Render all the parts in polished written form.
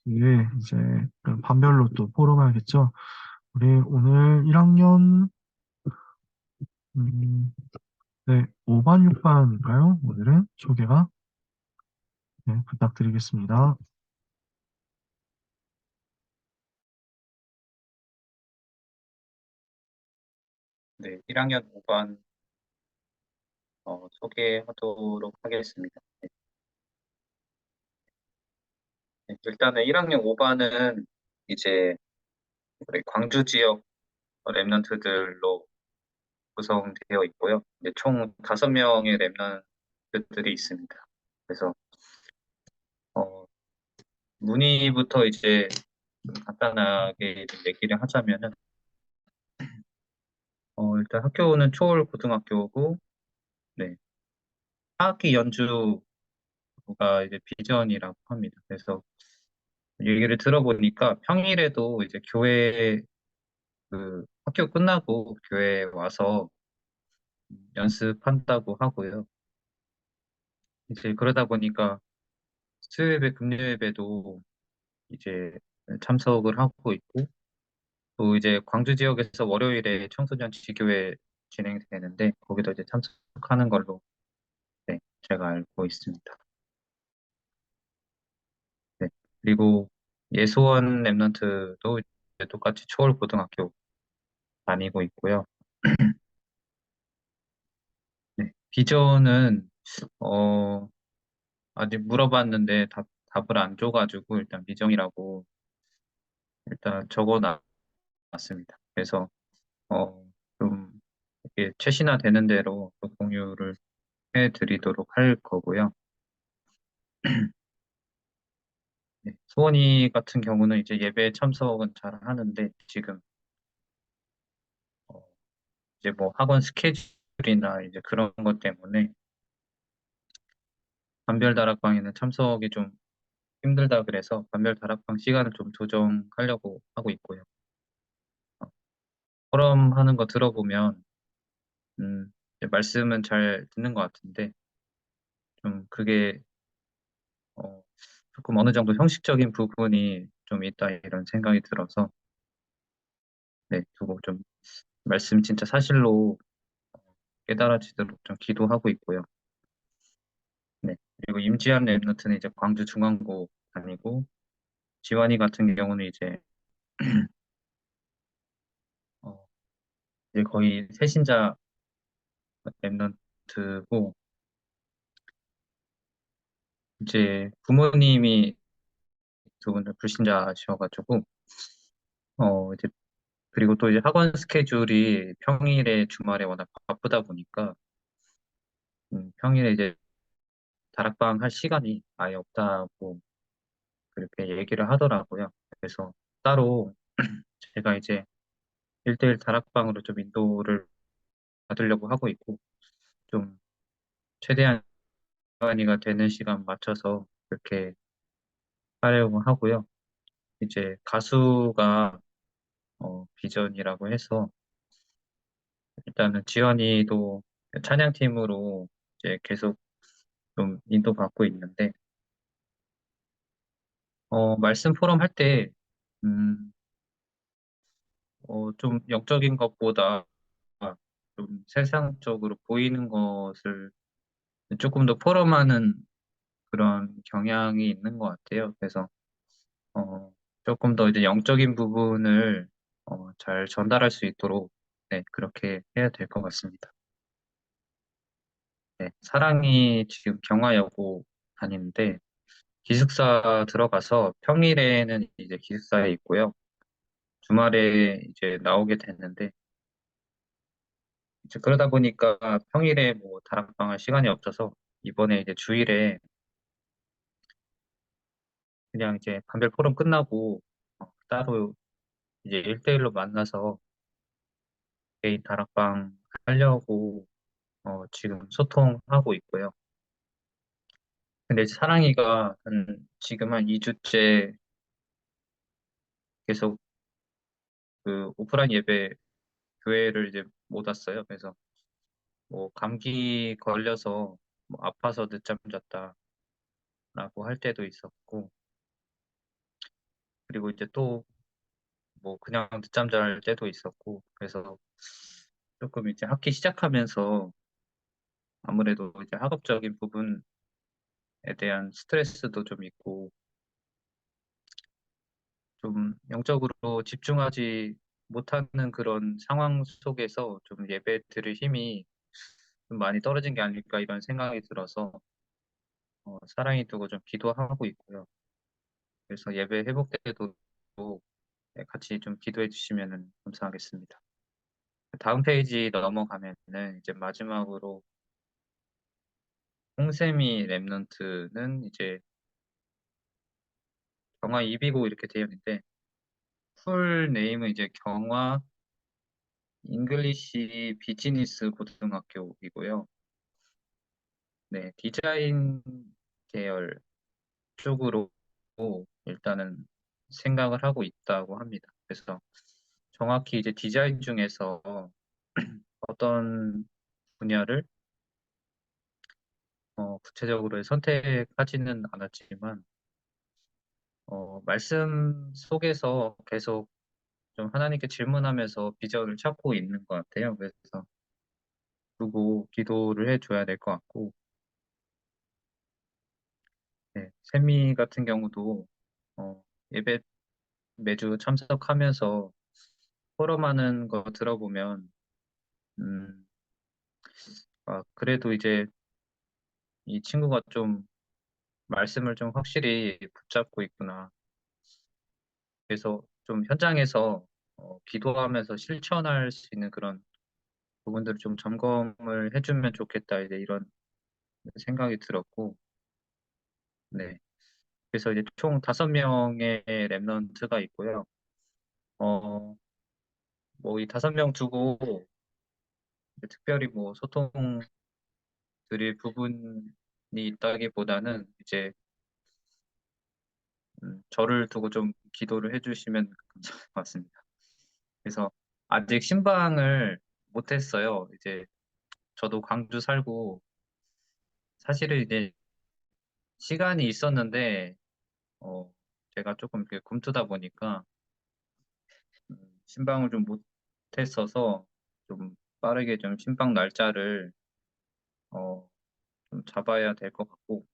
이게 이제 그 반별로 또 포럼하겠죠. 우리 오늘 1학년 네, 5반, 6반인가요? 오늘은 소개가 네, 부탁드리겠습니다. 네, 1학년 5반 소개하도록 하겠습니다. 네, 일단은 1학년 5반은 이제 우리 광주 지역 랩런트들로 구성되어 있고요. 이제 총 5명의 랩런트들이 있습니다. 그래서 어, 문의부터 이제 좀 간단하게 좀 얘기를 하자면은 일단 학교는 초월 고등학교고 네, 하악기 연주가 이제 비전이라고 합니다. 그래서 얘기를 들어보니까 평일에도 이제 교회 그 학교 끝나고 교회 와서 연습한다고 하고요. 이제 그러다 보니까 수요예배, 금요예배도 이제 참석을 하고 있고 또 이제 광주 지역에서 월요일에 청소년 지교회 진행되는데 거기도 이제 참석하는 걸로 네, 제가 알고 있습니다. 네. 그리고 예수원 랩런트도 이제 똑같이 초월고등학교 다니고 있고요. 네. 비전은 어, 아직 물어봤는데 답을 안 줘가지고 일단 미정이라고 일단 적어놨습니다. 그래서 좀 이게 최신화되는 대로 또 공유를 해드리도록 할 거고요. 네, 수원이 같은 경우는 이제 예배 참석은 잘 하는데 지금 어, 이제 뭐 학원 스케줄이나 이제 그런 것 때문에 반별 다락방에는 참석이 좀 힘들다 그래서 반별 다락방 시간을 좀 조정하려고 하고 있고요. 어, 포럼 하는 거 들어보면 이제 말씀은 잘 듣는 것 같은데 좀 그게 어, 조금 어느 정도 형식적인 부분이 좀 있다 이런 생각이 들어서 네, 두고 좀 말씀 진짜 사실로 깨달아지도록 좀 기도하고 있고요. 네. 그리고 임지한 랩노트는 이제 광주 중앙고 다니고 지환이 같은 경우는 어, 이제 거의 새신자 랩노트고 이제 부모님이 두 분 다 불신자셔가지고 이제 그리고 또 이제 학원 스케줄이 평일에 주말에 워낙 바쁘다 보니까 평일에 이제 다락방 할 시간이 아예 없다고 그렇게 얘기를 하더라고요. 그래서 따로 제가 이제 1대1 다락방으로 좀 인도를 받으려고 하고 있고 좀 최대한 시간이가 되는 시간 맞춰서 그렇게 하려고 하고요. 이제 가수가 비전이라고 해서 일단은 지원이도 찬양팀으로 이제 계속 좀 인도받고 있는데 말씀 포럼 할 때 좀 영적인 것보다 좀 세상적으로 보이는 것을 조금 더 포럼하는 그런 경향이 있는 것 같아요. 그래서 어, 조금 더 이제 영적인 부분을 잘 전달할 수 있도록 네, 그렇게 해야 될 것 같습니다. 네, 사랑이 지금 경화여고 다니는데 기숙사 들어가서 평일에는 이제 기숙사에 있고요. 주말에 이제 나오게 됐는데 이제 그러다 보니까 평일에 뭐 다락방 할 시간이 없어서 이번에 이제 주일에 그냥 이제 반별 포럼 끝나고 따로 이제 1대1로 만나서 개인 다락방 하려고 지금 소통하고 있고요. 근데 이제 사랑이가 지금 한 2주째 계속 그 오프라인 예배 교회를 이제 못 왔어요. 그래서 뭐 감기 걸려서 뭐 아파서 늦잠 잤다라고 할 때도 있었고 그리고 이제 또 뭐 그냥 늦잠 잘 때도 있었고, 그래서 조금 이제 학기 시작하면서 아무래도 이제 학업적인 부분에 대한 스트레스도 좀 있고, 좀 영적으로 집중하지 못하는 그런 상황 속에서 좀 예배 드릴 힘이 좀 많이 떨어진 게 아닐까 이런 생각이 들어서 사랑이 두고 좀 기도하고 있고요. 그래서 예배 회복 때도 네, 같이 좀 기도해 주시면 감사하겠습니다. 다음 페이지 넘어가면은 이제 마지막으로 홍세미 랩넌트는 이제 경화 입이고 이렇게 되어 있는데, 풀 네임은 이제 경화 잉글리시 비즈니스 고등학교이고요. 네, 디자인 계열 쪽으로 일단은 생각을 하고 있다고 합니다. 그래서 정확히 이제 디자인 중에서 어떤 분야를 구체적으로 선택하지는 않았지만 말씀 속에서 계속 좀 하나님께 질문하면서 비전을 찾고 있는 것 같아요. 그래서 두고 기도를 해줘야 될 것 같고, 네, 세미 같은 경우도 어, 예배 매주 참석하면서 포럼하는 거 들어보면 음, 그래도 이제 이 친구가 좀 말씀을 좀 확실히 붙잡고 있구나. 그래서 좀 현장에서 기도하면서 실천할 수 있는 그런 부분들을 좀 점검을 해주면 좋겠다. 이제 이런 생각이 들었고, 네. 그래서 이제 총 5명의 랩런트가 있고요. 뭐 이 5명 두고 특별히 뭐 소통 드릴 부분이 있다기보다는 이제 저를 두고 좀 기도를 해주시면 감사할 것 같습니다. 그래서 아직 신방을 못했어요. 이제 저도 광주 살고 사실은 이제 시간이 있었는데 어, 제가 조금 이렇게 굼뜨다 보니까 신방을 좀 못했어서 좀 빠르게 좀 신방 날짜를 어, 좀 잡아야 될 것 같고,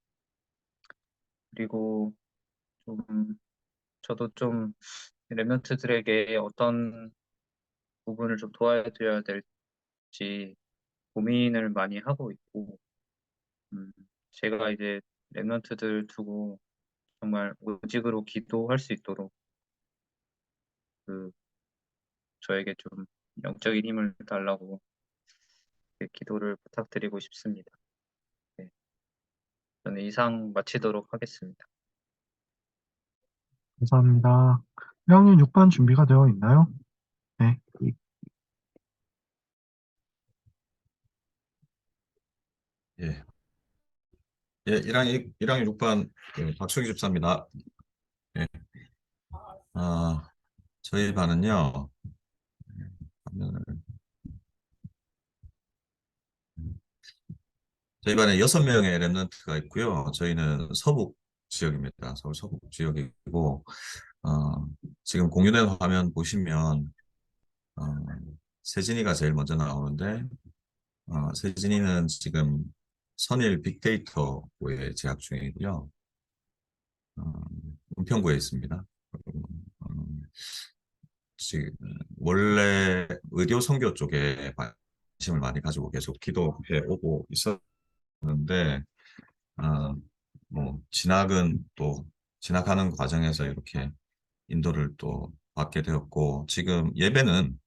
그리고 좀 저도 좀 랩런트들에게 어떤 부분을 좀 도와드려야 될지 고민을 많이 하고 있고, 음, 제가 이제 랩런트들 두고 정말 오직으로 기도할 수 있도록 그 저에게 좀 영적인 힘을 달라고 기도를 부탁드리고 싶습니다. 네, 저는 이상 마치도록 하겠습니다. 감사합니다. 1학년 6반 준비가 되어 있나요? 네. 예, 예, 1학년 6반 박수기 집사입니다. 예, 아, 저희 반은요, 화면을- 저희 반에 6명의 랩런트가 있고요. 저희는 서북 지역입니다. 서울 서북 지역이고, 어, 지금 공유된 화면 보시면, 어, 세진이가 제일 먼저 나오는데, 세진이는 지금 선일 빅데이터부에 재학 중이고요. 어, 은평구에 있습니다. 그리고, 지금 원래 의료 선교 쪽에 관심을 많이 가지고 계속 기도해 오고 있었는데, 어, 뭐 진학하는 과정에서 이렇게 인도를 또 받게 되었고, 지금 예배는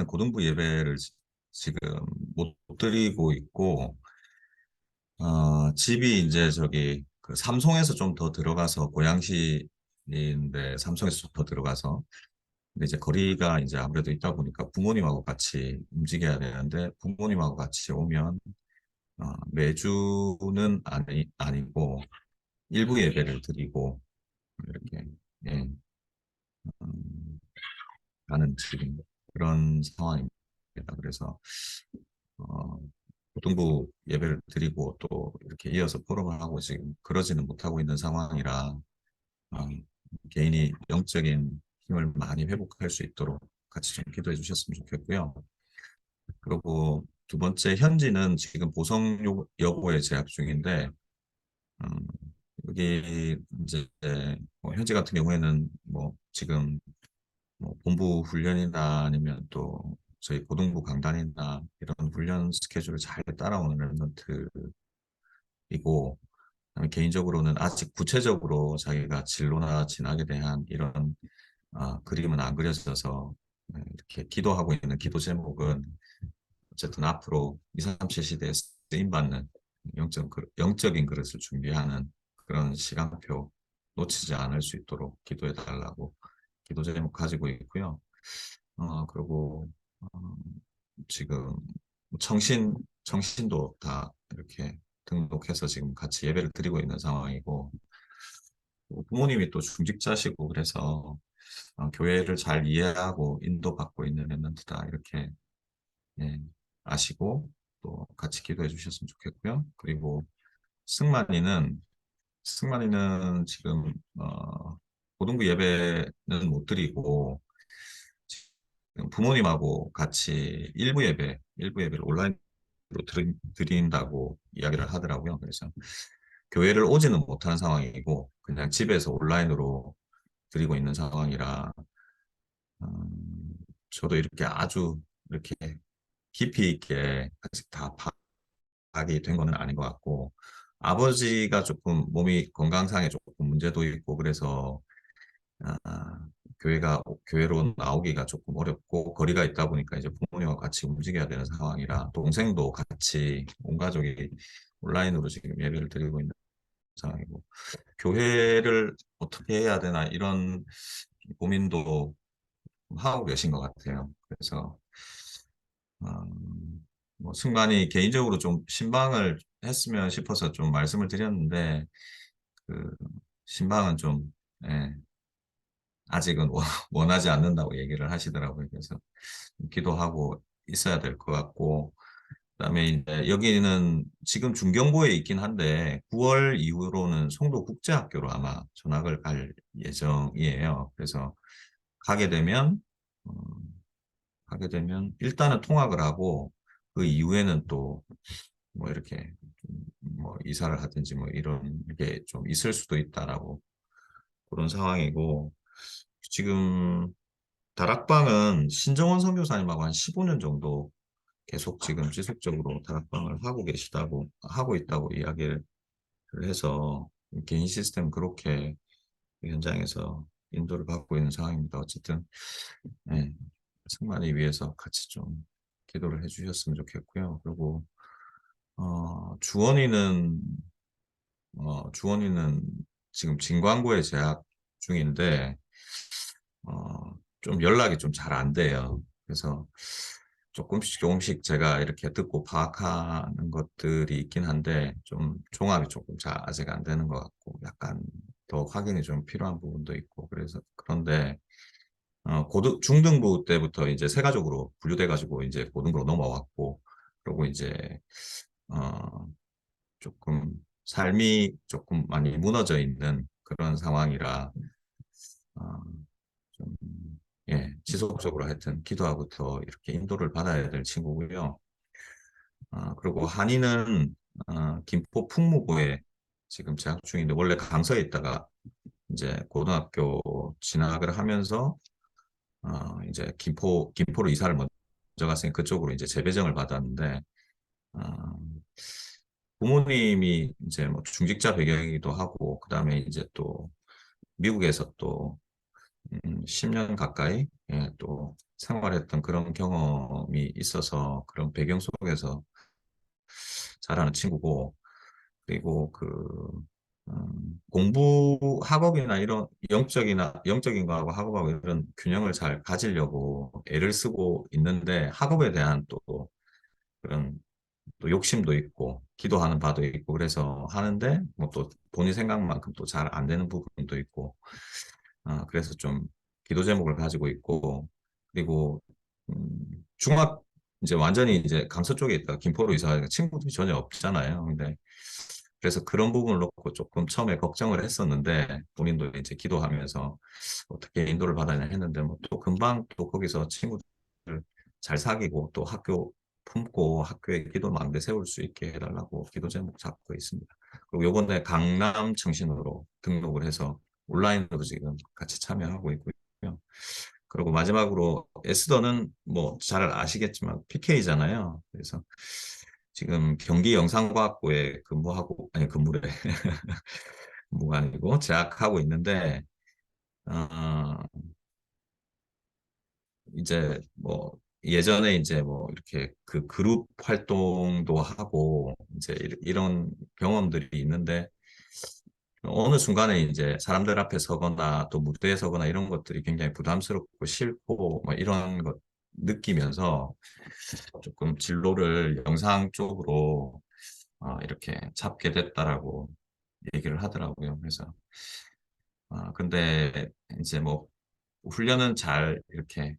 고등부 예배를 지금 못 드리고 있고, 집이 이제 저기 그 삼송에서 좀 더 들어가서 고양시인데 삼송에서 좀 더 들어가서, 근데 이제 거리가 이제 아무래도 있다 보니까 부모님하고 같이 움직여야 되는데, 부모님하고 같이 오면 매주는 아니고 일부 예배를 드리고 이렇게, 예, 음, 가는 지금 그런 상황입니다. 그래서 어, 고등부 예배를 드리고 또 이렇게 이어서 포럼을 하고 지금 그러지는 못하고 있는 상황이라, 개인이 영적인 힘을 많이 회복할 수 있도록 같이 좀 기도해 주셨으면 좋겠고요. 그리고 두 번째, 현지는 지금 보성 여고에 재학 중인데, 음, 여기 이제 뭐 현지 같은 경우에는 뭐 지금 뭐 본부 훈련이나 아니면 또 저희 고등부 강단이나 이런 훈련 스케줄을 잘 따라오는 랩런트이고, 그다음에 개인적으로는 아직 구체적으로 자기가 진로나 진학에 대한 이런 그림은 안 그려져서 이렇게 기도하고 있는 기도 제목은 어쨌든 앞으로 2, 3, 7 시대에 쓰임받는 영적인 그릇을 준비하는 그런 시간표 놓치지 않을 수 있도록 기도해 달라고 기도 제목 가지고 있고요. 그리고 어, 지금 청신도 다 이렇게 등록해서 지금 같이 예배를 드리고 있는 상황이고, 또 부모님이 또 중직자시고 그래서 교회를 잘 이해하고 인도받고 있는 랩런트다 이렇게 예, 아시고 또 같이 기도해 주셨으면 좋겠고요. 그리고 승만이는 지금 고등부 예배는 못 드리고 지금 부모님하고 같이 일부 예배를 온라인으로 드린다고 이야기를 하더라고요. 그래서 교회를 오지는 못하는 상황이고 그냥 집에서 온라인으로 드리고 있는 상황이라 저도 이렇게 아주 이렇게 깊이 있게 아직 다 파악이 된 거는 아닌 것 같고, 아버지가 조금 몸이 건강상에 조금 문제도 있고 그래서 교회로 나오기가 조금 어렵고 거리가 있다 보니까 이제 부모님과 같이 움직여야 되는 상황이라 동생도 같이 온 가족이 온라인으로 지금 예배를 드리고 있는 상황이고, 교회를 어떻게 해야 되나 이런 고민도 하고 계신 것 같아요. 그래서 뭐 승관이 개인적으로 좀 신방을 했으면 싶어서 좀 말씀을 드렸는데 그 신방은 좀 예, 아직은 원하지 않는다고 얘기를 하시더라고요. 그래서 기도하고 있어야 될 것 같고, 그다음에 이제 여기는 지금 중경고에 있긴 한데 9월 이후로는 송도 국제학교로 아마 전학을 갈 예정이에요. 그래서 가게 되면 어, 하게 되면 일단은 통학을 하고 그 이후에는 또 뭐 이렇게 뭐 이사를 하든지 뭐 이런 게 좀 있을 수도 있다라고 그런 상황이고, 지금 다락방은 신정원 선교사님하고 한 15년 정도 계속 지금 지속적으로 다락방을 하고 있다고 이야기를 해서 개인 시스템 그렇게 현장에서 인도를 받고 있는 상황입니다. 어쨌든 네, 승만이 위해서 같이 좀 기도를 해주셨으면 좋겠고요. 그리고 주원이는 지금 진광고에 재학 중인데 좀 연락이 좀 잘 안 돼요. 그래서 조금씩 제가 이렇게 듣고 파악하는 것들이 있긴 한데 좀 종합이 조금 잘 아직 안 되는 것 같고 약간 더 확인이 좀 필요한 부분도 있고 그래서 그런데 중등부 때부터 이제 세 가족으로 분류돼 가지고 이제 고등부로 넘어왔고, 그리고 이제 어 조금 삶이 조금 많이 무너져 있는 그런 상황이라 어, 좀 지속적으로 하여튼 기도하고 더 이렇게 인도를 받아야 될 친구고요. 그리고 한이는 김포 풍무고에 지금 재학 중인데 원래 강서에 있다가 이제 고등학교 진학을 하면서 이제 김포로 이사를 먼저 갔으니 그쪽으로 이제 재배정을 받았는데 어, 부모님이 이제 뭐 중직자 배경이기도 하고 그다음에 이제 또 미국에서 또 10년 가까이 또 생활했던 그런 경험이 있어서 그런 배경 속에서 자라는 친구고, 그리고 공부 학업이나 이런 영적인 거하고 학업하고 이런 균형을 잘 가지려고 애를 쓰고 있는데 학업에 대한 또 그런 또 욕심도 있고 기도하는 바도 있고 그래서 하는데 뭐 또 본인 생각만큼 또 잘 안 되는 부분도 있고 그래서 좀 기도 제목을 가지고 있고, 그리고 중학 이제 완전히 이제 강서 쪽에 있다가 김포로 이사하니까 친구들이 전혀 없잖아요. 근데 그래서 그런 부분을 놓고 조금 처음에 걱정을 했었는데 본인도 이제 기도하면서 어떻게 인도를 받아야 했는데 뭐 또 금방 또 거기서 친구들 잘 사귀고 또 학교 품고 학교에 기도 망대 세울 수 있게 해달라고 기도 제목 잡고 있습니다. 그리고 요번에 강남 청신호로 등록을 해서 온라인으로 지금 같이 참여하고 있고요. 그리고 마지막으로 에스더는 뭐 잘 아시겠지만 PK잖아요. 그래서 지금 경기 영상과학부에 근무하고 아니 근무래 근무가 아니고 재학하고 있는데 어, 이제 뭐 예전에 이제 뭐 이렇게 그 그룹 활동도 하고 이제 이런 경험들이 있는데 어느 순간에 이제 사람들 앞에 서거나 또 무대에 서거나 이런 것들이 굉장히 부담스럽고 싫고 뭐 이런 것 느끼면서 조금 진로를 영상 쪽으로 이렇게 잡게 됐다라고 얘기를 하더라고요. 그래서 근데 이제 뭐 훈련은 잘 이렇게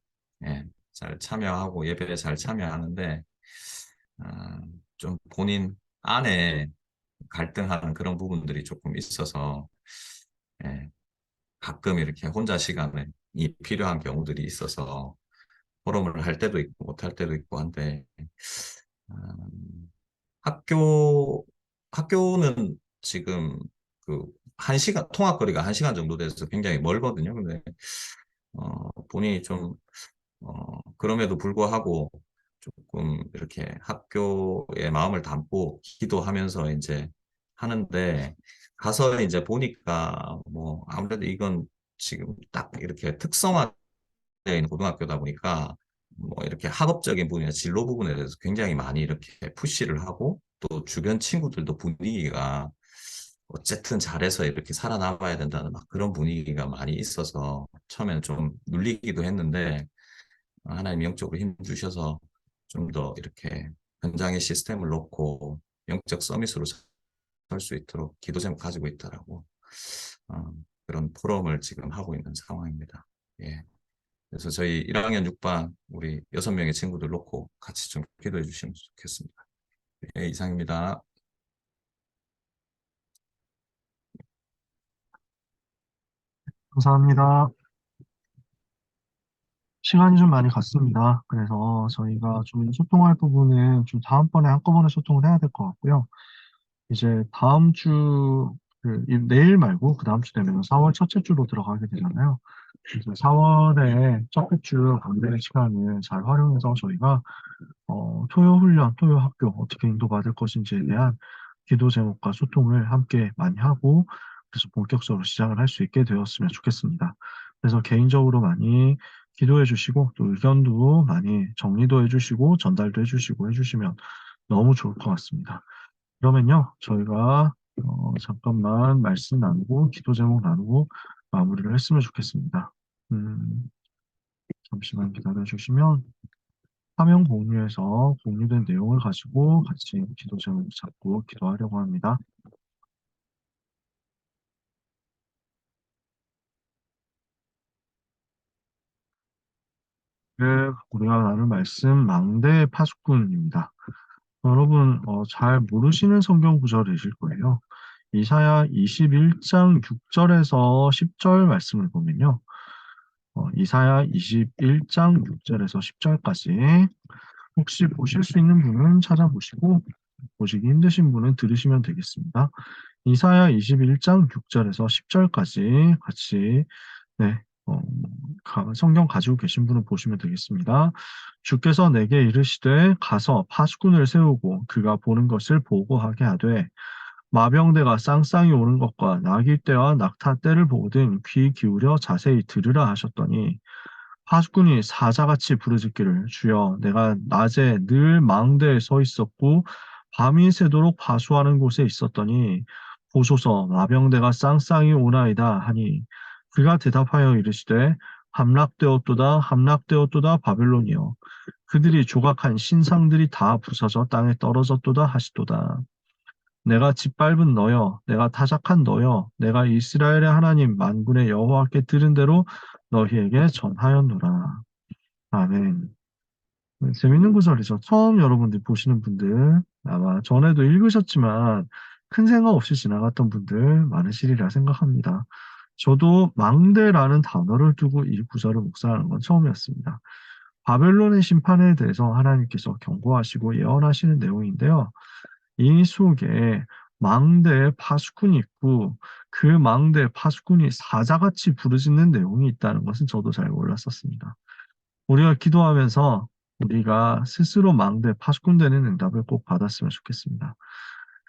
예, 잘 참여하고 예배에 잘 참여하는데 좀 본인 안에 갈등하는 그런 부분들이 조금 있어서 예, 가끔 이렇게 혼자 시간이 필요한 경우들이 있어서 포럼을 할 때도 있고 못할 때도 있고 한데 음, 학교는 지금 그 1시간 통학거리가 1시간 정도 돼서 굉장히 멀거든요. 근데 본인이 좀 그럼에도 불구하고 조금 이렇게 학교에 마음을 담고 기도하면서 이제 하는데 가서 이제 보니까 뭐 아무래도 이건 지금 딱 이렇게 특성화되어 있는 고등학교다 보니까 뭐 이렇게 학업적인 부분이나 진로 부분에 대해서 굉장히 많이 이렇게 푸시를 하고 또 주변 친구들도 분위기가 어쨌든 잘해서 이렇게 살아남아야 된다는 막 그런 분위기가 많이 있어서 처음에는 좀 눌리기도 했는데 하나님 영적으로 힘 주셔서 좀 더 이렇게 현장의 시스템을 놓고 영적 서밋으로 설 수 있도록 기도 제목 가지고 있다라고 어, 그런 포럼을 지금 하고 있는 상황입니다. 예. 그래서 저희 1학년 6반 우리 6명의 친구들 놓고 같이 좀 기도해 주시면 좋겠습니다. 예, 이상입니다. 감사합니다. 시간이 좀 많이 갔습니다. 그래서 저희가 좀 소통할 부분은 좀 다음번에 한꺼번에 소통을 해야 될 것 같고요. 이제 다음 주, 내일 말고 그 다음 주 되면 4월 첫째 주로 들어가게 되잖아요. 이제 4월에 첫째 주 강좌의 시간을 잘 활용해서 저희가 토요 훈련, 토요 학교 어떻게 인도받을 것인지에 대한 기도 제목과 소통을 함께 많이 하고 그래서 본격적으로 시작을 할 수 있게 되었으면 좋겠습니다. 그래서 개인적으로 많이 기도해 주시고 또 의견도 많이 정리도 해 주시고 전달도 해 주시고 해주시면 너무 좋을 것 같습니다. 그러면요, 저희가 잠깐만 말씀 나누고 기도 제목 나누고 마무리를 했으면 좋겠습니다. 잠시만 기다려 주시면 화면 공유해서 공유된 내용을 가지고 같이 기도 제목 잡고 기도하려고 합니다. 네, 우리가 나눌 말씀 망대 파수꾼입니다. 여러분 잘 모르시는 성경 구절이실 거예요. 이사야 21장 6절에서 10절 말씀을 보면요. 이사야 21장 6절에서 10절까지 혹시 보실 수 있는 분은 찾아보시고 보시기 힘드신 분은 들으시면 되겠습니다. 이사야 21장 6절에서 10절까지 같이 네, 성경 가지고 계신 분은 보시면 되겠습니다. 주께서 내게 이르시되 가서 파수꾼을 세우고 그가 보는 것을 보고하게 하되 마병대가 쌍쌍이 오는 것과 나귀 떼와 낙타 떼를 보거든 귀 기울여 자세히 들으라 하셨더니 파수꾼이 사자같이 부르짖기를 주여 내가 낮에 늘 망대에 서 있었고 밤이 새도록 파수하는 곳에 있었더니 보소서 마병대가 쌍쌍이 오나이다 하니 그가 대답하여 이르시되 함락되었도다 함락되었도다 바벨론이여 그들이 조각한 신상들이 다 부서져 땅에 떨어졌도다 하시도다. 내가 짓밟은 너여, 내가 타작한 너여, 내가 이스라엘의 하나님 만군의 여호와께 들은 대로 너희에게 전하였노라. 아멘. 재밌는 구절이죠. 처음 여러분들 보시는 분들 아마 전에도 읽으셨지만 큰 생각 없이 지나갔던 분들 많으시리라 생각합니다. 저도 망대라는 단어를 두고 이 구절을 묵상하는 건 처음이었습니다. 바벨론의 심판에 대해서 하나님께서 경고하시고 예언하시는 내용인데요. 이 속에 망대에 파수꾼이 있고 그 망대에 파수꾼이 사자같이 부르짖는 내용이 있다는 것은 저도 잘 몰랐었습니다. 우리가 기도하면서 우리가 스스로 망대 파수꾼 되는 응답을 꼭 받았으면 좋겠습니다.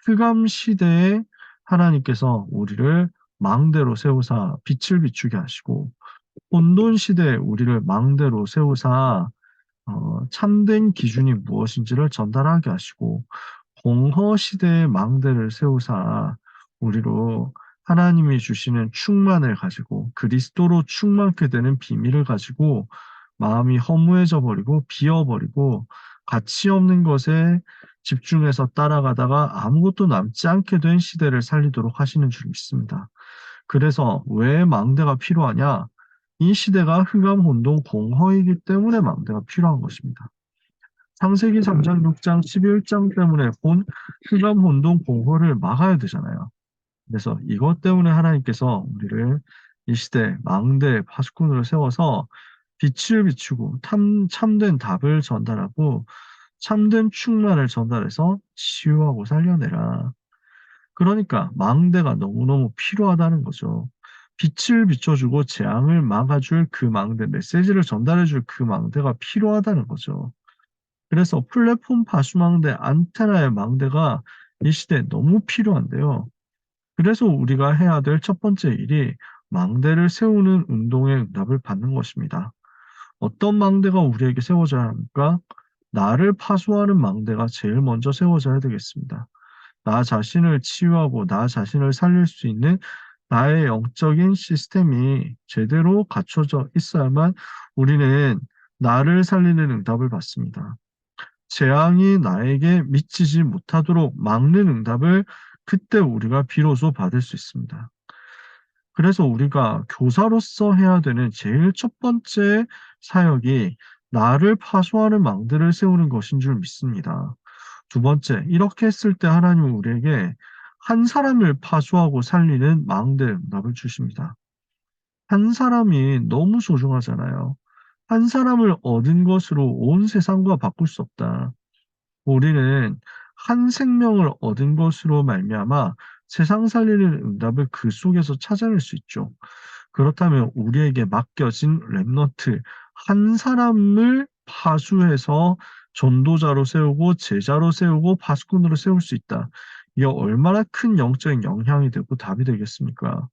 흑암 시대에 하나님께서 우리를 망대로 세우사 빛을 비추게 하시고 혼돈 시대에 우리를 망대로 세우사 참된 기준이 무엇인지를 전달하게 하시고 공허 시대의 망대를 세우사 우리로 하나님이 주시는 충만을 가지고 그리스도로 충만케 되는 비밀을 가지고 마음이 허무해져 버리고 비어버리고 가치 없는 것에 집중해서 따라가다가 아무것도 남지 않게 된 시대를 살리도록 하시는 줄 믿습니다. 그래서 왜 망대가 필요하냐? 이 시대가 흑암, 혼돈, 공허이기 때문에 망대가 필요한 것입니다. 창세기 3장, 6장, 11장 때문에 본 흑암, 혼돈, 공허를 막아야 되잖아요. 그래서 이것 때문에 하나님께서 우리를 이 시대 망대 파수꾼으로 세워서 빛을 비추고 참된 답을 전달하고 참된 충만을 전달해서 치유하고 살려내라. 그러니까 망대가 너무너무 필요하다는 거죠. 빛을 비춰주고 재앙을 막아줄 그 망대, 메시지를 전달해줄 그 망대가 필요하다는 거죠. 그래서 플랫폼 파수망대, 안테나의 망대가 이 시대에 너무 필요한데요. 그래서 우리가 해야 될 첫 번째 일이 망대를 세우는 운동의 응답을 받는 것입니다. 어떤 망대가 우리에게 세워져야 합니까? 나를 파수하는 망대가 제일 먼저 세워져야 되겠습니다. 나 자신을 치유하고 나 자신을 살릴 수 있는 나의 영적인 시스템이 제대로 갖춰져 있어야만 우리는 나를 살리는 응답을 받습니다. 재앙이 나에게 미치지 못하도록 막는 응답을 그때 우리가 비로소 받을 수 있습니다. 그래서 우리가 교사로서 해야 되는 제일 첫 번째 사역이 나를 파수하는 망대를 세우는 것인 줄 믿습니다. 두 번째, 이렇게 했을 때 하나님은 우리에게 한 사람을 파수하고 살리는 망대 응답을 주십니다. 한 사람이 너무 소중하잖아요. 한 사람을 얻은 것으로 온 세상과 바꿀 수 없다. 우리는 한 생명을 얻은 것으로 말미암아 세상 살리는 응답을 그 속에서 찾아낼 수 있죠. 그렇다면 우리에게 맡겨진 렘넌트 한 사람을 파수해서 전도자로 세우고 제자로 세우고 파수꾼으로 세울 수 있다. 이게 얼마나 큰 영적인 영향이 되고 답이 되겠습니까?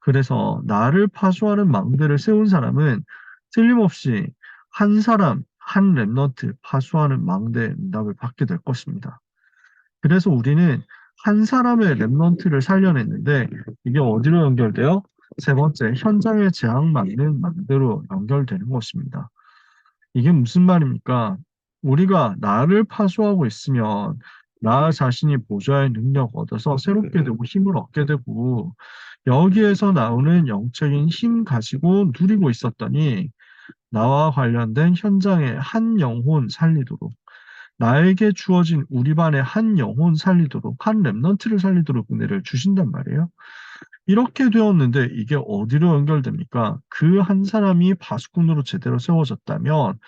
그래서 나를 파수하는 망대를 세운 사람은 틀림없이 한 사람, 한 렘넌트 파수하는 망대 응답을 받게 될 것입니다. 그래서 우리는 한 사람의 렘넌트를 살려냈는데 이게 어디로 연결돼요? 세 번째, 현장의 재앙 막는 망대로 연결되는 것입니다. 이게 무슨 말입니까? 우리가 나를 파수하고 있으면 나 자신이 보좌의 능력 얻어서 새롭게 되고 힘을 얻게 되고 여기에서 나오는 영적인 힘 가지고 누리고 있었더니 나와 관련된 현장의 한 영혼 살리도록 나에게 주어진 우리 반의 한 영혼 살리도록 한 렘넌트를 살리도록 은혜를 주신단 말이에요. 이렇게 되었는데 이게 어디로 연결됩니까? 그 한 사람이 파수꾼으로 제대로 세워졌다면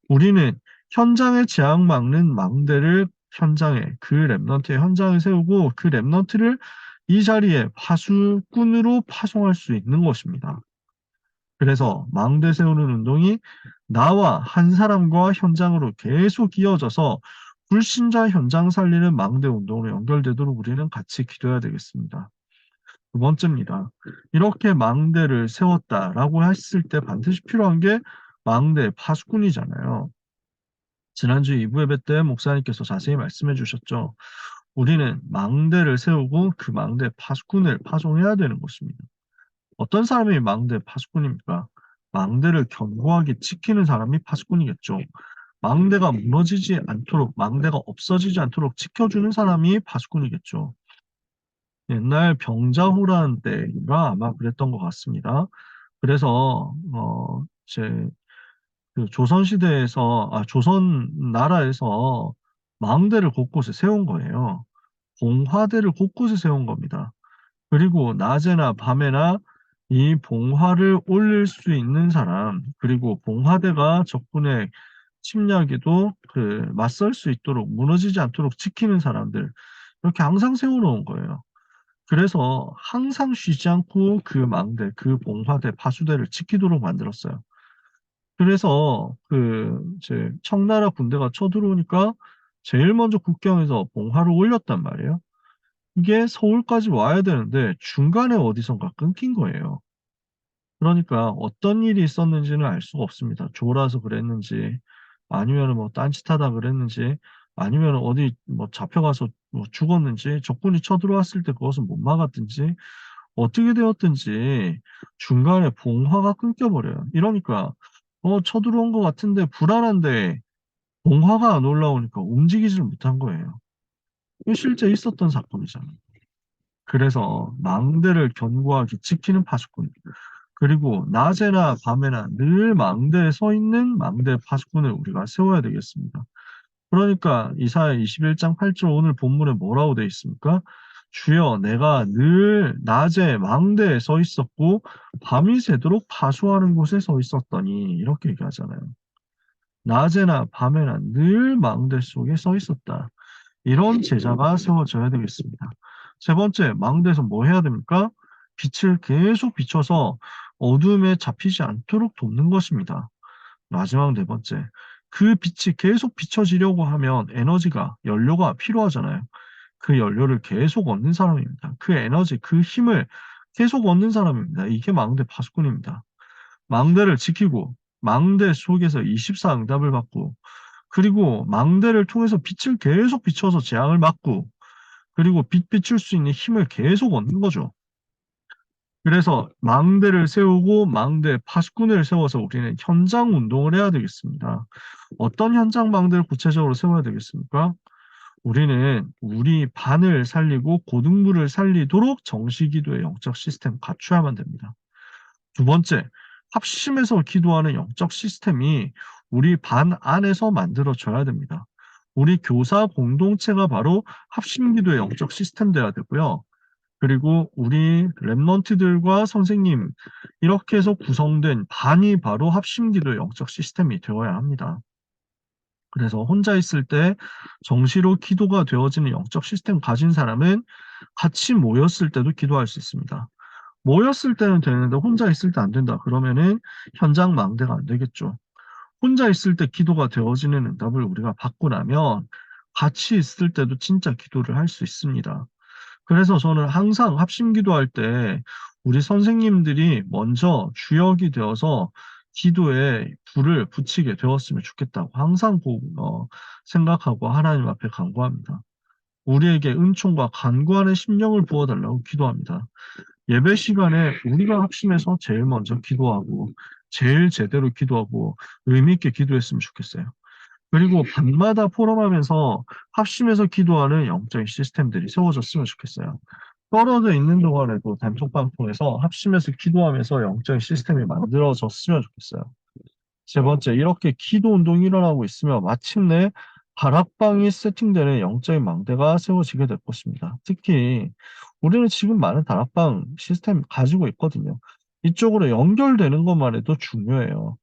우리는 현장의 재앙 막는 망대를 현장에 그 렘넌트의 현장에 세우고 그 렘넌트를 이 자리에 파수꾼으로 파송할 수 있는 것입니다. 그래서 망대 세우는 운동이 나와 한 사람과 현장으로 계속 이어져서 불신자 현장 살리는 망대 운동으로 연결되도록 우리는 같이 기도해야 되겠습니다. 두 번째입니다. 이렇게 망대를 세웠다라고 했을 때 반드시 필요한 게 망대 파수꾼이잖아요. 지난주 2부 예배 때 목사님께서 자세히 말씀해 주셨죠. 우리는 망대를 세우고 그 망대 파수꾼을 파송해야 되는 것입니다. 어떤 사람이 망대 파수꾼입니까? 망대를 견고하게 지키는 사람이 파수꾼이겠죠. 망대가 무너지지 않도록, 망대가 없어지지 않도록 지켜주는 사람이 파수꾼이겠죠. 옛날 병자호란 때가 아마 그랬던 것 같습니다. 그래서 제 그 조선 나라에서 망대를 곳곳에 세운 거예요. 봉화대를 곳곳에 세운 겁니다. 그리고 낮에나 밤에나 이 봉화를 올릴 수 있는 사람, 그리고 봉화대가 적군의 침략에도 맞설 수 있도록 무너지지 않도록 지키는 사람들, 이렇게 항상 세워놓은 거예요. 그래서 항상 쉬지 않고 그 망대, 그 봉화대, 파수대를 지키도록 만들었어요. 그래서 이제 청나라 군대가 쳐들어오니까 제일 먼저 국경에서 봉화를 올렸단 말이에요. 이게 서울까지 와야 되는데 중간에 어디선가 끊긴 거예요. 그러니까 어떤 일이 있었는지는 알 수가 없습니다. 졸아서 그랬는지, 아니면 뭐 딴짓하다 그랬는지, 아니면 어디 뭐 잡혀가서 뭐 죽었는지, 적군이 쳐들어왔을 때 그것을 못 막았든지, 어떻게 되었든지 중간에 봉화가 끊겨버려요. 이러니까 쳐들어온 것 같은데 불안한데 봉화가 안 올라오니까 움직이지를 못한 거예요. 이거 실제 있었던 사건이잖아요. 그래서 망대를 견고하게 지키는 파수꾼, 그리고 낮에나 밤에나 늘 망대에 서 있는 망대 파수꾼을 우리가 세워야 되겠습니다. 그러니까 이사야 21장 8절 오늘 본문에 뭐라고 되어 있습니까? 주여 내가 늘 낮에 망대에 서 있었고 밤이 새도록 파수하는 곳에 서 있었더니 이렇게 얘기하잖아요. 낮에나 밤에나 늘 망대 속에 서 있었다. 이런 제자가 세워져야 되겠습니다. 세 번째, 망대에서 뭐 해야 됩니까? 빛을 계속 비춰서 어둠에 잡히지 않도록 돕는 것입니다. 마지막 네 번째, 그 빛이 계속 비춰지려고 하면 에너지가, 연료가 필요하잖아요. 그 연료를 계속 얻는 사람입니다. 그 에너지, 그 힘을 계속 얻는 사람입니다. 이게 망대 파수꾼입니다. 망대를 지키고, 망대 속에서 24 응답을 받고, 그리고 망대를 통해서 빛을 계속 비춰서 재앙을 막고, 그리고 빛 비출 수 있는 힘을 계속 얻는 거죠. 그래서 망대를 세우고 망대 파수꾼을 세워서 우리는 현장 운동을 해야 되겠습니다. 어떤 현장 망대를 구체적으로 세워야 되겠습니까? 우리는 우리 반을 살리고 고등부를 살리도록 정시기도의 영적 시스템 갖춰야만 됩니다. 두 번째, 합심해서 기도하는 영적 시스템이 우리 반 안에서 만들어져야 됩니다. 우리 교사 공동체가 바로 합심기도의 영적 시스템 돼야 되고요. 그리고 우리 랩런트들과 선생님 이렇게 해서 구성된 반이 바로 합심기도의 영적 시스템이 되어야 합니다. 그래서 혼자 있을 때 정시로 기도가 되어지는 영적 시스템 가진 사람은 같이 모였을 때도 기도할 수 있습니다. 모였을 때는 되는데 혼자 있을 때 안 된다. 그러면은 현장 망대가 안 되겠죠. 혼자 있을 때 기도가 되어지는 응답을 우리가 받고 나면 같이 있을 때도 진짜 기도를 할 수 있습니다. 그래서 저는 항상 합심 기도할 때 우리 선생님들이 먼저 주역이 되어서 기도에 불을 붙이게 되었으면 좋겠다고 항상 생각하고 하나님 앞에 간구합니다. 우리에게 은총과 간구하는 심령을 부어달라고 기도합니다. 예배 시간에 우리가 합심해서 제일 먼저 기도하고 제일 제대로 기도하고 의미 있게 기도했으면 좋겠어요. 그리고 밤마다 포럼하면서 합심해서 기도하는 영적인 시스템들이 세워졌으면 좋겠어요. 떨어져 있는 동안에도 단톡방 통해서 합심해서 기도하면서 영적인 시스템이 만들어졌으면 좋겠어요. 세 번째, 이렇게 기도 운동이 일어나고 있으면 마침내 다락방이 세팅되는 영적인 망대가 세워지게 될 것입니다. 특히 우리는 지금 많은 다락방 시스템 가지고 있거든요. 이쪽으로 연결되는 것만 해도 중요해요.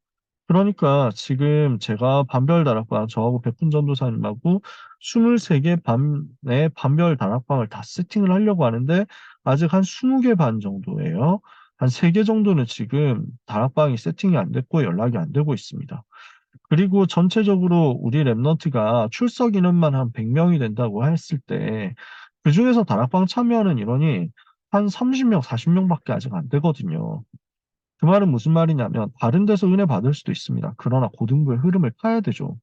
그러니까 지금 제가 반별 다락방, 저하고 백훈 전도사님하고 23개 반의 반별 다락방을 다 세팅을 하려고 하는데 아직 한 20개 반 정도예요. 한 3개 정도는 지금 다락방이 세팅이 안 됐고 연락이 안 되고 있습니다. 그리고 전체적으로 우리 랩런트가 출석 인원만 한 100명이 된다고 했을 때 그중에서 다락방 참여하는 인원이 한 30명, 40명밖에 아직 안 되거든요. 그 말은 무슨 말이냐면 다른 데서 은혜 받을 수도 있습니다. 그러나 고등부의 흐름을 타야 되죠.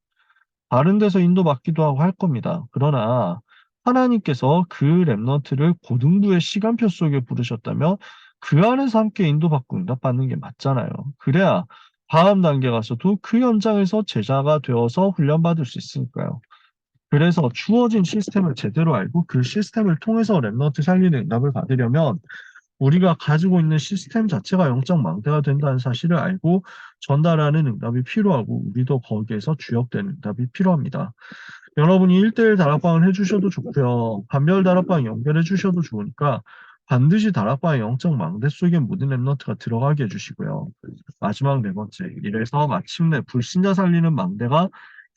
다른 데서 인도받기도 하고 할 겁니다. 그러나 하나님께서 그 랩런트를 고등부의 시간표 속에 부르셨다면 그 안에서 함께 인도받고 응답받는 게 맞잖아요. 그래야 다음 단계 가서도 그 현장에서 제자가 되어서 훈련받을 수 있으니까요. 그래서 주어진 시스템을 제대로 알고 그 시스템을 통해서 랩런트 살리는 응답을 받으려면 우리가 가지고 있는 시스템 자체가 영적 망대가 된다는 사실을 알고 전달하는 응답이 필요하고 우리도 거기에서 주역되는 응답이 필요합니다. 여러분이 1대1 다락방을 해주셔도 좋고요. 반별 다락방 연결해 주셔도 좋으니까 반드시 다락방의 영적 망대 속에 모든 랩런트가 들어가게 해주시고요. 마지막 네 번째, 이래서 마침내 불신자 살리는 망대가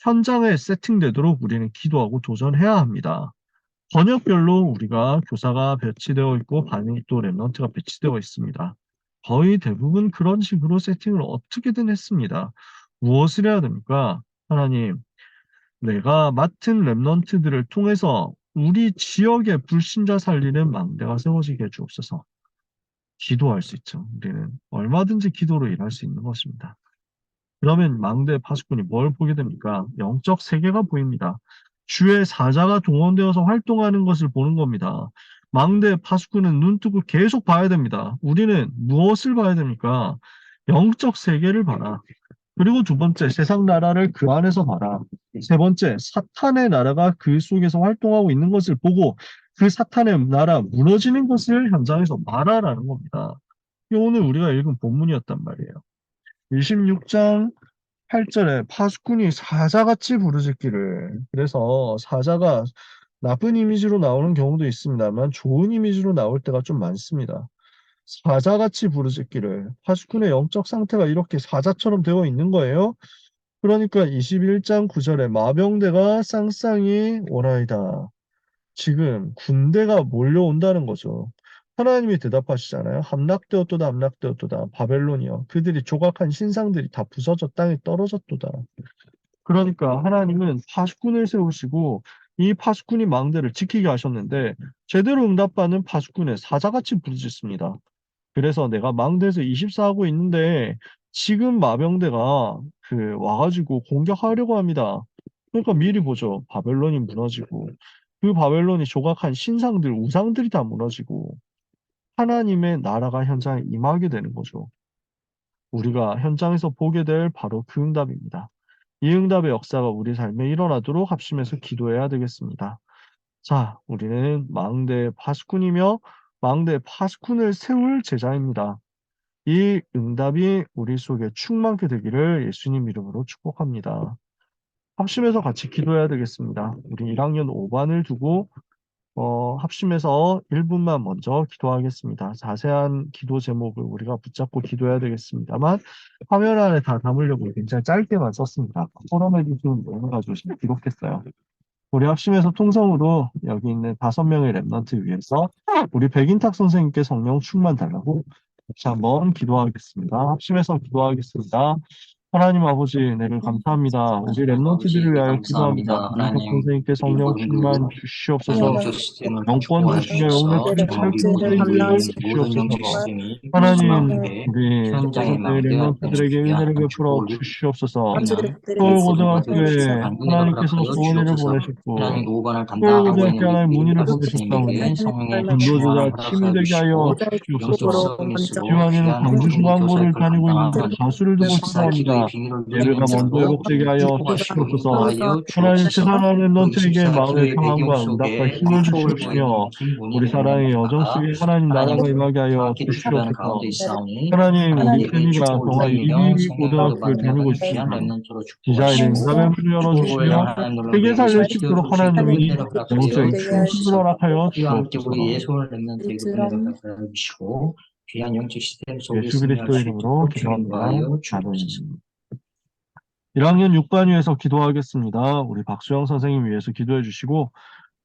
현장에 세팅되도록 우리는 기도하고 도전해야 합니다. 번역별로 우리가 교사가 배치되어 있고 반이 또 랩런트가 배치되어 있습니다. 거의 대부분 그런 식으로 세팅을 어떻게든 했습니다. 무엇을 해야 됩니까? 하나님, 내가 맡은 랩런트들을 통해서 우리 지역의 불신자 살리는 망대가 세워지게 해 주옵소서. 기도할 수 있죠. 우리는 얼마든지 기도로 일할 수 있는 것입니다. 그러면 망대 파수꾼이 뭘 보게 됩니까? 영적 세계가 보입니다. 주의 사자가 동원되어서 활동하는 것을 보는 겁니다. 망대 파수꾼은 눈 뜨고 계속 봐야 됩니다. 우리는 무엇을 봐야 됩니까? 영적 세계를 봐라. 그리고 두 번째, 세상 나라를 그 안에서 봐라. 세 번째, 사탄의 나라가 그 속에서 활동하고 있는 것을 보고 그 사탄의 나라 무너지는 것을 현장에서 말하라는 겁니다. 이게 오늘 우리가 읽은 본문이었단 말이에요. 26장 8절에 파수꾼이 사자같이 부르짖기를, 그래서 사자가 나쁜 이미지로 나오는 경우도 있습니다만 좋은 이미지로 나올 때가 좀 많습니다. 사자같이 부르짖기를, 파수꾼의 영적 상태가 이렇게 사자처럼 되어 있는 거예요. 그러니까 21장 9절에 마병대가 쌍쌍이 오나이다. 지금 군대가 몰려온다는 거죠. 하나님이 대답하시잖아요. 함락되었도다 함락되었도다 바벨론이여, 그들이 조각한 신상들이 다 부서져 땅에 떨어졌도다. 그러니까 하나님은 파수꾼을 세우시고 이 파수꾼이 망대를 지키게 하셨는데 제대로 응답받는 파수꾼의 사자같이 부르짖습니다. 그래서 내가 망대에서 24하고 있는데 지금 마병대가 와가지고 공격하려고 합니다. 그러니까 미리 보죠. 바벨론이 무너지고 그 바벨론이 조각한 신상들, 우상들이 다 무너지고 하나님의 나라가 현장에 임하게 되는 거죠. 우리가 현장에서 보게 될 바로 그 응답입니다. 이 응답의 역사가 우리 삶에 일어나도록 합심해서 기도해야 되겠습니다. 자, 우리는 망대 파수꾼이며 망대 파수꾼을 세울 제자입니다. 이 응답이 우리 속에 충만케 되기를 예수님 이름으로 축복합니다. 합심해서 같이 기도해야 되겠습니다. 우리 1학년 5반을 두고 합심해서 1분만 먼저 기도하겠습니다. 자세한 기도 제목을 우리가 붙잡고 기도해야 되겠습니다만 화면 안에 다 담으려고 굉장히 짧게만 썼습니다. 포럼에 주신 내용 가지고 기록했어요. 우리 합심해서 통성으로 여기 있는 5명의 랩런트 위해서 우리 백인탁 선생님께 성령 충만 달라고 다시 한번 기도하겠습니다. 합심해서 기도하겠습니다. 하나님 아버지, 내를 감사합니다. 우리 랩런트들을 위하여 기도합니다. 백인탁 하나님, 선생님께 성령 모든 충만 그 주시옵소서. 영적 시스템을 영권 축복하여 주시며 영내 주셔서 통치를 모든 끊어내기를 모든 영적 주시옵소서. 시스템이 하나님, 망대, 우리 현장의 5명의 망대가 랩런트들에게 은혜를 베풀어 축복을 주시옵소서. 누리는 서울고등학교에 은혜를 하나님께서 허락하여 소원이를 주옵소서. 보내셨고 하나님 5반을 담당하고 있는 서울고등학교 우리 하나의 백인 문의를 박사님에게 보내셨사오니 성령의 충만을 인도주자 허락하여 치유되게 하여 주시고 영적 주시옵소서. 서밋으로 지환이는 귀한 우리 광주중앙고를 교사역을 다니고 있는데 감당하는 가수를 두고 24 기도의 축도합니다. 비밀을 예배가 먼저 누리면서도 회복되게 하여 축복하시고 주시옵소서. 인도하여 하나님 주옵소서. 세상하는 또 런트에게 24 마음의 기도의 배경 평안과 응답과 속에 힘을 기초를 보이는 주시옵시며 우리 김문희라는 사랑의 여정 목사가 속에 하나님 하나님 나라가 임하게 하여 정확히도 기도하는 주시옵소서. 가운데 있사오니 하나님, 우리 하나님 예배의 팬이가 축복을 동아 누리며 유리 성령으로 고등학교를 다니고 받는 귀한 있습니다. 렘넌트로 디자인의 축복하시고 응답의 문을 천국을 열어주시며 향하는 세계 널널비를 살릴 수 씌워줄 있도록 수 있도록 하나님이 은혜를 허락하여 영적인 충신을 주옵소서. 허락하여 이와 함께 우리 주옵소서. 예솔 렘넌트에게 은혜를 허락하여 주시고 귀한 영적 시스템 속에 예수 승리할 그리스도 수 이름으로 있도록 주님 기도합니다. 인도하여 주옵소서. 아멘. 1학년 6반 위해서 기도하겠습니다. 우리 박수영 선생님 위해서 기도해 주시고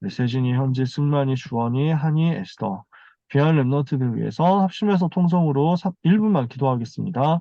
우리 세진이, 현지, 승만이, 주원이, 한이, 에스더 귀한 랩런트들 위해서 합심해서 통성으로 1분만 기도하겠습니다.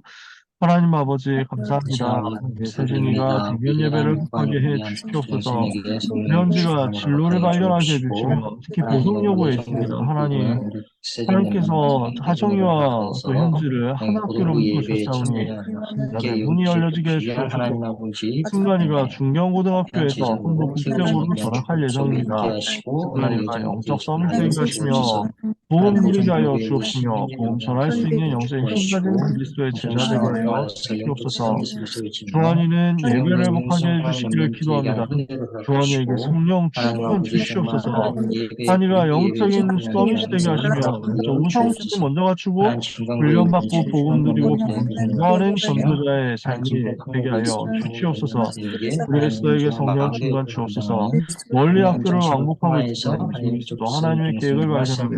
하나님 아버지 감사합니다. 시간 우리 세진이가 감사드립니다. 대면 우리 예배를 하나님 하게 해 위한 주시옵소서. 선생에게 성령의 현지가 충만을 진로를 허락하여 발견하게 주옵시고 해주시며 특히 하나님의 보성 우리 여고에 예정교를 있습니다. 꿈꾸는 하나님, 우리 세진 하나님께서 렘넌트에게 은혜를 하정이와 또 허락하여서 현지를 한 학교로 고등부 예배에 묶으셨사오니 참여하여 나의 함께 문이 영적 열려지게 귀한 하나님 해주시옵소서. 아버지 승관이가 귀한 중경고등학교에서 제자로 한국 세워지는 국제고를 귀한 전학할 축복 속에 있게 예정입니다. 하시고 은혜의 승관이가 예정이 영적 되시게 서밋 되게 하여 하시며 주옵소서. 복음 하나님 누리게 하여 고정교회의 주옵시며 복음 신민들을 전할 수 있는 영적인 힘 가진 축복하시고 그리스도의 제자 되게 정신을 하여 통하여서 영적 주시옵소서. 서밋을 세워지며 주원이는 예배를 중용된 회복하게 성공한 해주시기를 렘넌트에게 기도합니다. 하는 은혜를 주원이에게 허락하시고 성령 하나님 충만 아버지 정말 주시옵소서. 하나님 예배 한이가 공개 예배 영적인 참여하게 수도밋이 되게 하는 하시며 먼저 우선순위 먼저 갖추고 하나님 증강구에 훈련받고 주시옵소서. 복음 누리고 복음 하나님 전가하는 주시옵소서. 전도자의 삶이 하나님 되게 하여 주시옵소서. 우리 우리 에스더에게 성령 충만 주옵소서. 원리 학교를 왕복하고 있지만 예수 하나님의 계획을 발견하며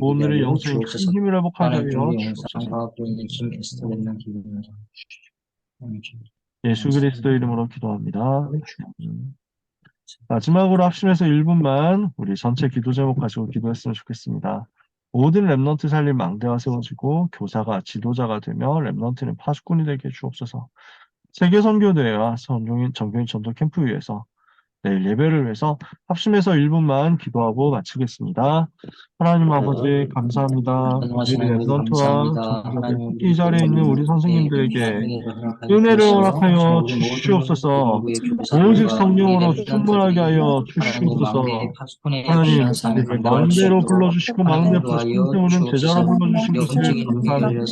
오늘의 영성이 큰 힘을 회복하게 하여 주옵소서. 예수 그리스도 이름으로 기도합니다. 마지막으로 합심해서 1분만 우리 전체 기도 제목 가지고 기도했으면 좋겠습니다. 모든 랩넌트 살림 망대가 세워지고 교사가 지도자가 되며 랩넌트는 파수꾼이 되게 주옵소서. 세계 선교대회와 전교인 전도 캠프 위에서 내일 예배를 위해서 합심해서 1분만 기도하고 마치겠습니다. 하나님 아버지 감사합니다. 우리 랩넌트와 전도자들, 특히 이 자리에 있는 우리 선생님들에게 은혜를 허락하여 주시옵소서. 오직 성령으로 충만하게 하여 주시옵소서. 하나님, 우리를 망대로 불러주시고 망대 파수꾼 세우는 제자로 불러주신 것을 감사합니다.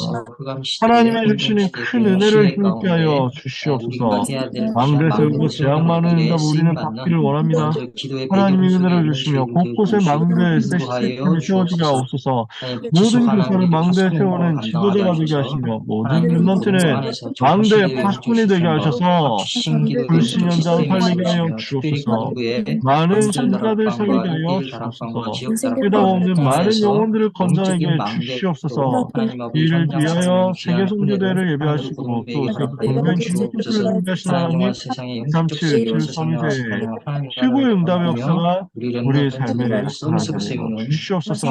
하나님의 주시는 큰 은혜를 힘있게 하여 주시옵소서. 망대 세우고 재앙 많은 응답 우리는 받기를 원합니다. 하나님이 은혜를 주시며 곳곳에 망대에 시스템이 세워지게 하옵소서. 모든 교사를 망대에 세우는 지도자가 되게 하시며 모든 랩넌트는 망대의 파수꾼이 되게 하셔서 불신 현장 살리게 하여 주옵소서. 많은 선자들 살리게 하여 주옵소서. 깨닫 없는 많은 영혼들을 건져내게 주시옵소서. 이를 위하여 세계 선교대회를 예배하시고 또 세계 공연 주님께서 준비하신 하나님 237 질서미대회 최고의 응답의 역사가 우리의 삶에 나타나게 주시옵소서.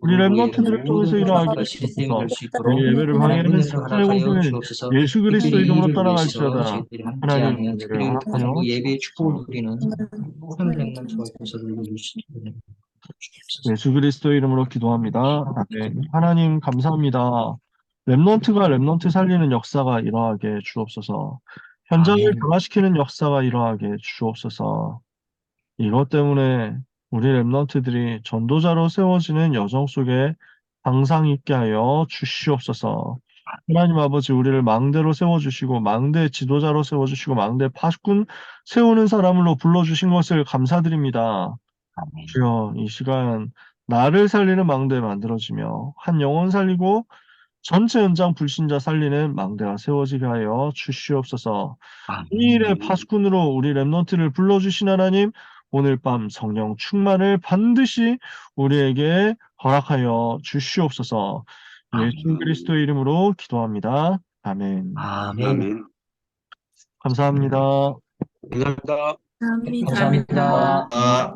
우리 랩넌트들을 통해서 일어나게 주옵소서. 우리 예배를 방해하는 사탄의 공세는 예수 그리스도 이름으로 떠나갈지어다. 하나님 은혜를 허락하여 예배의 축복을 주옵소서. 누리는 모든 렘넌트와 교사들을 주시옵소서. 예수 그리스도 이름으로 기도합니다. 아멘. 하나님 감사합니다. 랩넌트가 랩넌트 살리는 역사가 일어나게 주옵소서. 현장을 아멘. 변화시키는 역사가 일어나게 주옵소서. 이것 때문에 우리 랩넌트들이 전도자로 세워지는 여정 속에 항상 있게 하여 주시옵소서. 하나님 아버지 우리를 망대로 세워주시고 망대 지도자로 세워주시고 망대 파수꾼 세우는 사람으로 불러주신 것을 감사드립니다. 주여 이 시간 나를 살리는 망대 만들어지며 한 영혼 살리고 전체 현장 불신자 살리는 망대가 세워지게 하여 주시옵소서. 이 일의 파수꾼으로 우리 랩넌트를 불러주신 하나님 오늘 밤 성령 충만을 반드시 우리에게 허락하여 주시옵소서. 예수 그리스도 이름으로 기도합니다. 아멘. 아멘. 감사합니다. 감사합니다. 감사합니다. 아.